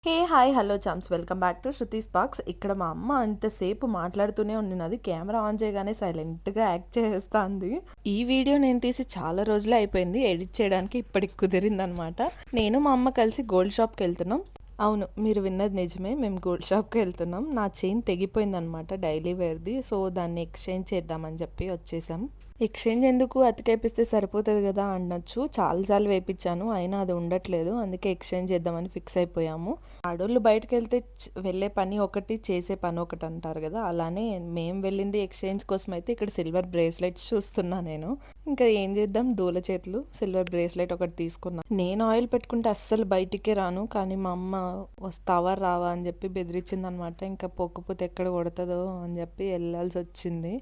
Hey hi hello charms welcome back to Shruti's box. ఇక్కడ మా అమ్మ అంతసేపు మాట్లాడుతూనే ఉన్నది. కెమెరా ఆన్ చేయగానే సైలెంట్గా యాక్ట్ చేస్తుంది. ఈ వీడియో నేను తీసి చాలా రోజులే అయిపోయింది. ఎడిట్ చేయడానికి ఇప్పటికి కుదిరిందనమాట. నేను మా అమ్మ కలిసి గోల్డ్ షాప్కి వెళ్తున్నాం. అవును, మీరు విన్నది నిజమే. మేము గోల్డ్ షాప్కి వెళ్తున్నాం. నా చైన్ తెగిపోయిందనమాట, డైలీ వేర్ది. సో దాన్ని ఎక్స్చేంజ్ చేద్దామని చెప్పి వచ్చేసాం. ఎక్స్చేంజ్ ఎందుకు, అతికేపిస్తే సరిపోతుంది కదా అనొచ్చు. చాలాసార్లు వేయించాను, అయినా అది ఉండట్లేదు. అందుకే ఎక్స్చేంజ్ చేద్దామని ఫిక్స్ అయిపోయాము. ఆడోళ్ళు బయటకు వెళ్తే వెళ్ళే పని ఒకటి, చేసే పని ఒకటి అంటారు కదా. అలానే మేము వెళ్ళింది ఎక్స్చేంజ్ కోసం. అయితే ఇక్కడ సిల్వర్ బ్రేస్లెట్స్ చూస్తున్నా నేను. ఇంకా ఏం చేద్దాం, దూల చేతులు. సిల్వర్ బ్రేస్లెట్ ఒకటి తీసుకున్నా. నేను ఆయిల్ పెట్టుకుంటే అస్సలు బయటికే రాను, కానీ మా అమ్మ వస్తావా రావా అని చెప్పి బెదిరించింది అనమాట. ఇంకా పోకపోతే ఎక్కడ కొడుతుందో అని చెప్పి వెళ్ళాల్సి వచ్చింది.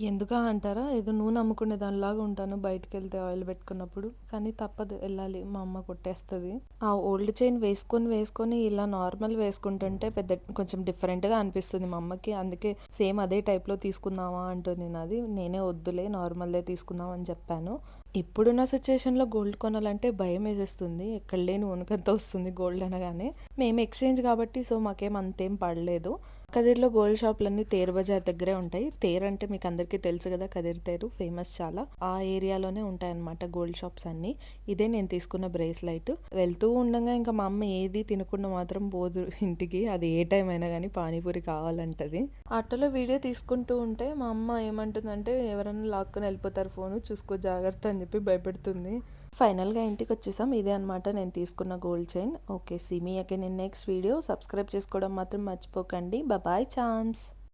ఎందుకా అంటారా, ఏదో నూనె అమ్ముకునే దానిలాగా ఉంటాను బయటకు వెళ్తే ఆయిల్ పెట్టుకున్నప్పుడు. కానీ తప్పదు, వెళ్ళాలి, మా అమ్మ కొట్టేస్తుంది. ఆ ఓల్డ్ చైన్ వేసుకొని ఇలా నార్మల్ వేసుకుంటుంటే పెద్ద కొంచెం డిఫరెంట్గా అనిపిస్తుంది మా అమ్మకి. అందుకే సేమ్ అదే టైప్లో తీసుకుందామా అంటుంది. నాది నేనే వద్దులే, నార్మల్దే తీసుకుందాం అని చెప్పాను. ఇప్పుడున్న సిచ్యువేషన్లో గోల్డ్ కొనాలంటే భయం వేసేస్తుంది. ఎక్కడ లేని వణుకంతా వస్తుంది గోల్డ్ అనగానే. మేము ఎక్స్చేంజ్ కాబట్టి సో మాకేం అంతేం పడలేదు. కదిర్లో గోల్డ్ షాపులన్నీ తేరు బజార్ దగ్గరే ఉంటాయి. తేరు అంటే మీకు అందరికీ తెలుసు కదా, కదిర్ తేరు ఫేమస్ చాలా. ఆ ఏరియాలోనే ఉంటాయన్నమాట గోల్డ్ షాప్స్ అన్నీ. ఇదే నేను తీసుకున్న బ్రేస్లైట్. వెళ్తూ ఉండగా ఇంకా మా అమ్మ ఏది తినకుండా మాత్రం పోదు ఇంటికి. అది ఏ టైం అయినా కానీ పానీపూరి కావాలంటది. ఆటోలో వీడియో తీసుకుంటూ ఉంటే మా అమ్మ ఏమంటుందంటే, ఎవరైనా లాక్కొని వెళ్ళిపోతారు ఫోను, చూసుకో జాగ్రత్త అని చెప్పి భయపెడుతుంది. ఫైనల్గా ఇంటికి వచ్చేసాం. ఇదే అనమాట నేను తీసుకున్న gold chain. Okay, see me again in next video. Subscribe చేసుకోవడం మాత్రం మర్చిపోకండి. Bye charms.